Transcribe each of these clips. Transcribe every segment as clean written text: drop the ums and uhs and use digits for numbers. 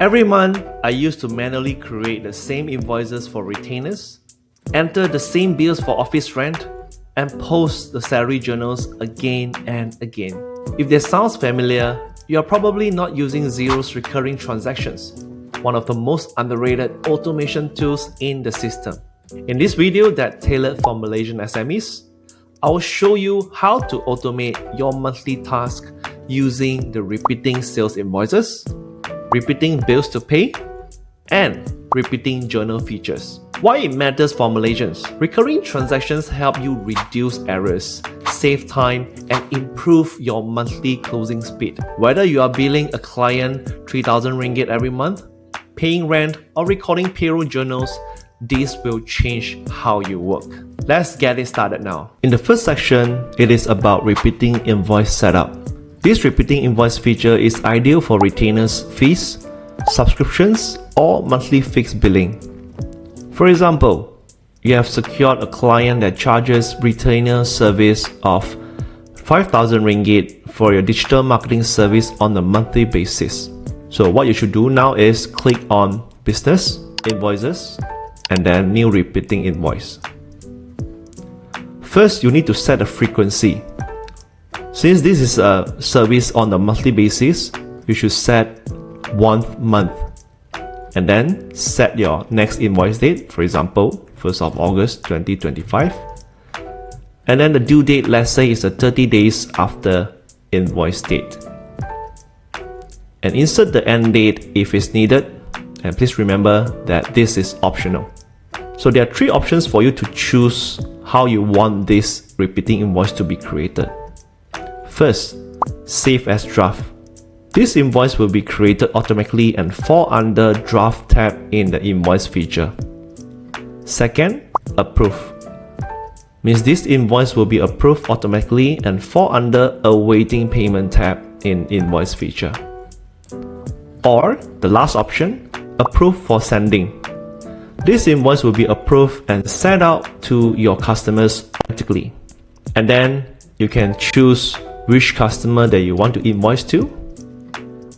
Every month, I used to manually create the same invoices for retainers, enter the same bills for office rent, and post the salary journals again and again. If this sounds familiar, you are probably not using Xero's recurring transactions, one of the most underrated automation tools in the system. In this video that's tailored for Malaysian SMEs, I will show you how to automate your monthly task using the repeating sales invoices, repeating bills to pay, and repeating journal features. Why it matters for Malaysians? Recurring transactions help you reduce errors, save time, and improve your monthly closing speed. Whether you are billing a client 3,000 ringgit every month, paying rent, or recording payroll journals, this will change how you work. Let's get it started now. In the first section, it is about repeating invoice setup. This repeating invoice feature is ideal for retainers, fees, subscriptions, or monthly fixed billing. For example, you have secured a client that charges retainer service of 5,000 ringgit for your digital marketing service on a monthly basis. So what you should do now is click on Business, Invoices, and then New Repeating Invoice. First, you need to set a frequency. Since this is a service on a monthly basis, you should set 1 month. And then set your next invoice date, for example, 1st of August 2025. And then the due date, let's say, is 30 days after invoice date. And insert the end date if it's needed. And please remember that this is optional. So there are 3 options for you to choose how you want this repeating invoice to be created. First, save as draft. This invoice will be created automatically and fall under Draft tab in the invoice feature. Second, approve. Means this invoice will be approved automatically and fall under Awaiting Payment tab in invoice feature. Or the last option, approve for sending. This invoice will be approved and sent out to your customers automatically. And then you can choose which customer that you want to invoice to.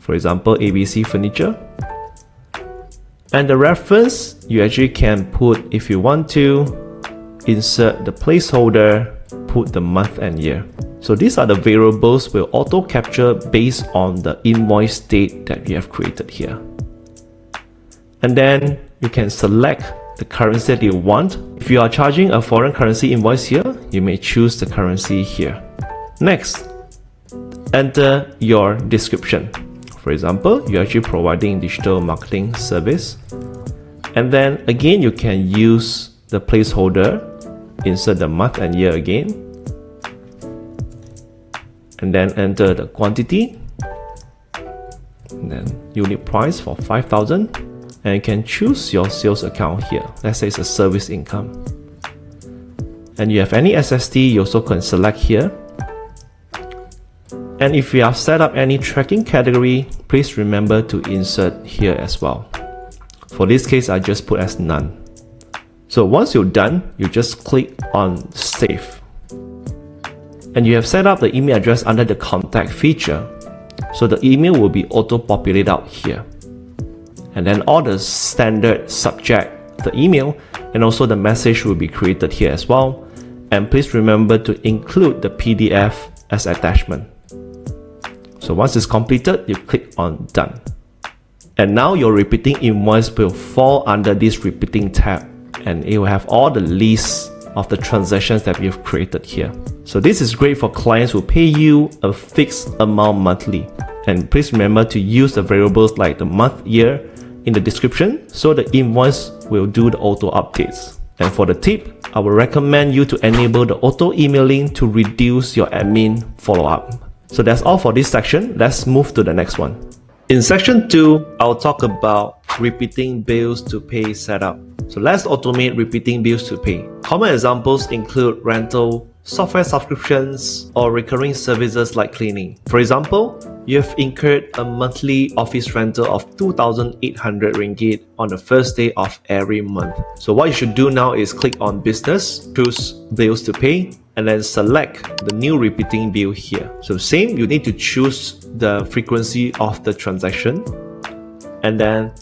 For example, ABC Furniture. And the reference, you actually can put, if you want to, insert the placeholder, put the month and year. So these are the variables will auto capture based on the invoice date that you have created here. And then you can select the currency that you want. If you are charging a foreign currency invoice here, you may choose the currency here. Next, enter your description. For example, you're actually providing digital marketing service. And then again, you can use the placeholder, insert the month and year again. And then enter the quantity. And then unit price for 5,000. And you can choose your sales account here. Let's say it's a service income. And you have any SST, you also can select here. And if you have set up any tracking category, please remember to insert here as well. For this case, I just put as none. So once you're done, you just click on Save. And you have set up the email address under the contact feature. So the email will be auto-populated out here. And then all the standard subject, the email, and also the message will be created here as well. And please remember to include the PDF as attachment. So once it's completed, you click on Done. And now your repeating invoice will fall under this repeating tab, and it will have all the lists of the transactions that we've created here. So this is great for clients who pay you a fixed amount monthly. And please remember to use the variables like the month, year in the description, so the invoice will do the auto updates. And for the tip, I would recommend you to enable the auto emailing to reduce your admin follow-up. So that's all for this section. Let's move to the next one. In section 2, I'll talk about repeating bills to pay setup. So let's automate repeating bills to pay. Common examples include rental, software subscriptions, or recurring services like cleaning. For example, you have incurred a monthly office rental of 2,800 ringgit on the first day of every month. So what you should do now is click on Business, choose Bills to Pay, and then select the new repeating bill here. So same, you need to choose the frequency of the transaction. and then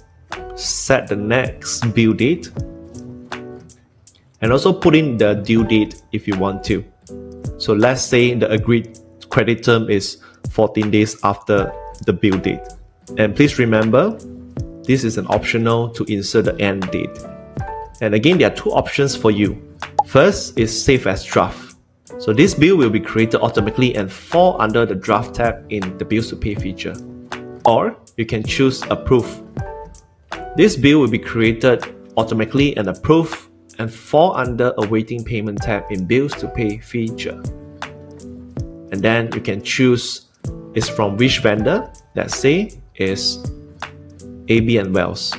set the next bill date, and also put in the due date if you want to. So let's say the agreed credit term is 14 days after the bill date. And please remember, this is an optional to insert the end date. And again, there are two options for you. First is save as draft. So this bill will be created automatically and fall under the draft tab in the bills to pay feature. Or you can choose approve. This bill will be created automatically and approved and fall under awaiting payment tab in bills to pay feature. And then you can choose is from which vendor. Let's say is AB and Wells.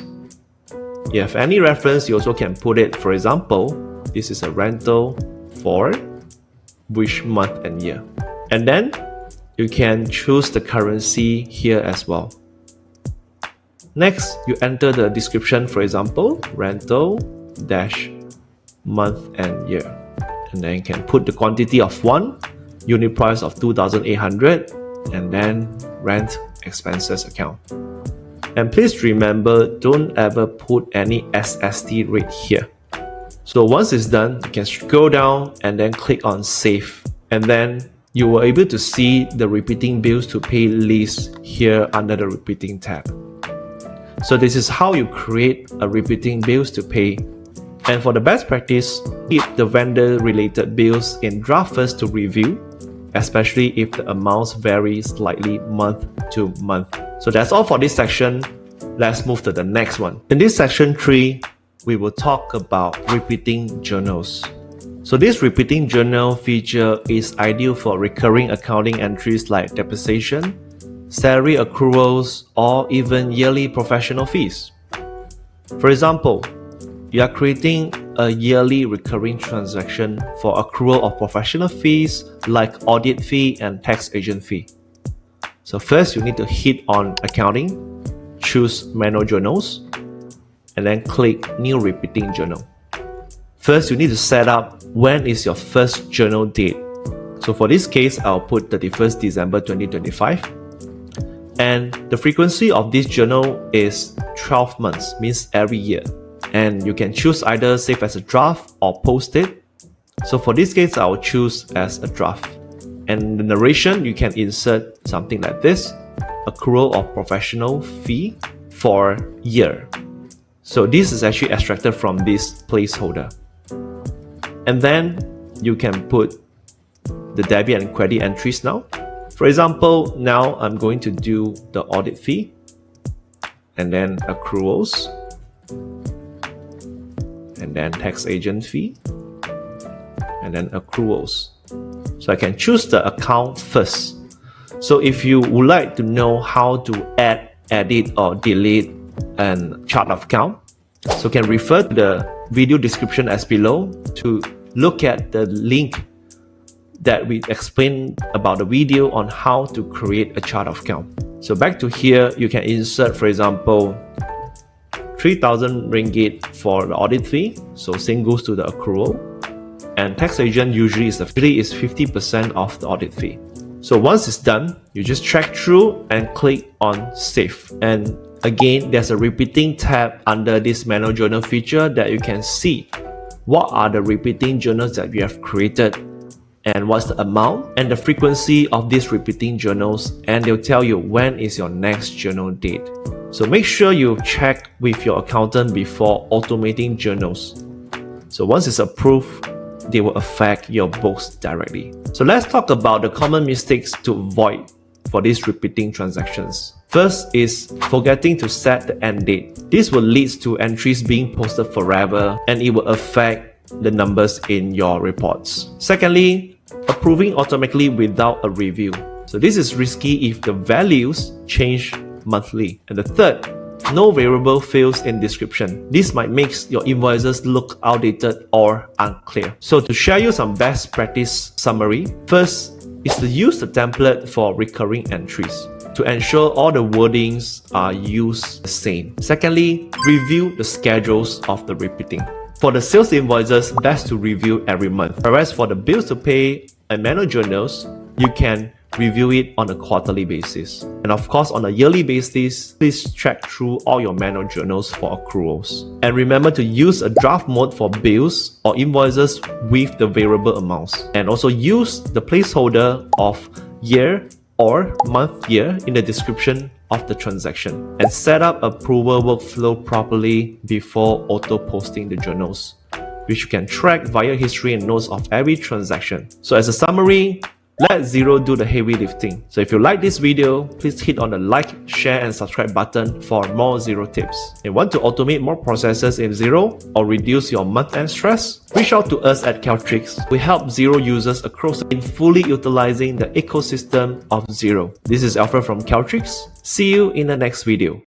You have any reference, you also can put it. For example, this is a rental for which month and year. And then you can choose the currency here as well. Next, you enter the description, for example, rental dash month and year. And then you can put the quantity of 1, unit price of 2,800, and then rent expenses account. And please remember, don't ever put any SST rate here. So once it's done, you can scroll down and then click on save. And then you will able to see the repeating bills to pay list here under the repeating tab. So this is how you create a repeating bills to pay. And for the best practice, keep the vendor related bills in draft first to review, especially if the amounts vary slightly month to month. So that's all for this section. Let's move to the next one. In this section 3, we will talk about repeating journals. So this repeating journal feature is ideal for recurring accounting entries like depreciation, salary accruals, or even yearly professional fees. For example, you are creating a yearly recurring transaction for accrual of professional fees like audit fee and tax agent fee. So first you need to hit on accounting, choose manual journals, and then click new repeating journal. First you need to set up when is your first journal date. So for this case, I'll put 31st December 2025. And the frequency of this journal is 12 months, means every year. And you can choose either save as a draft or post it. So for this case, I'll choose as a draft. And the narration, you can insert something like this: accrual of professional fee for year. So this is actually extracted from this placeholder. And then you can put the debit and credit entries now. For example, now I'm going to do the audit fee and then accruals, and then tax agent fee, and then accruals. So I can choose the account first. So if you would like to know how to add, edit, or delete a chart of account, so you can refer to the video description as below to look at the link that we explain about the video on how to create a chart of account. So back to here, you can insert, for example, 3,000 ringgit for the audit fee, so same goes to the accrual, and tax agent usually is 50% of the audit fee. So once it's done, you just track through and click on save. And again, there's a repeating tab under this manual journal feature that you can see what are the repeating journals that you have created and what's the amount and the frequency of these repeating journals, and they'll tell you when is your next journal date. So make sure you check with your accountant before automating journals. So once it's approved, they will affect your books directly. So let's talk about the common mistakes to avoid for these repeating transactions. First is forgetting to set the end date. This will lead to entries being posted forever and it will affect the numbers in your reports. Secondly, approving automatically without a review. So this is risky if the values change monthly. And the third, no variable fields in description. This might make your invoices look outdated or unclear. So to share you some best practice summary, first is to use the template for recurring entries to ensure all the wordings are used the same. Secondly, review the schedules of the repeating. For the sales invoices, best to review every month. Whereas for the bills to pay and manual journals, you can review it on a quarterly basis. And of course, on a yearly basis, please check through all your manual journals for accruals. And remember to use a draft mode for bills or invoices with the variable amounts. And also use the placeholder of year or month year in the description of the transaction. And set up approval workflow properly before auto-posting the journals, which you can track via history and notes of every transaction. So as a summary, let Xero do the heavy lifting. So if you like this video, please hit on the like, share and subscribe button for more Xero tips. If you want to automate more processes in Xero or reduce your month-end stress, reach out to us at Caltrix. We help Xero users across in fully utilizing the ecosystem of Xero. This is Alfred from Caltrix. See you in the next video.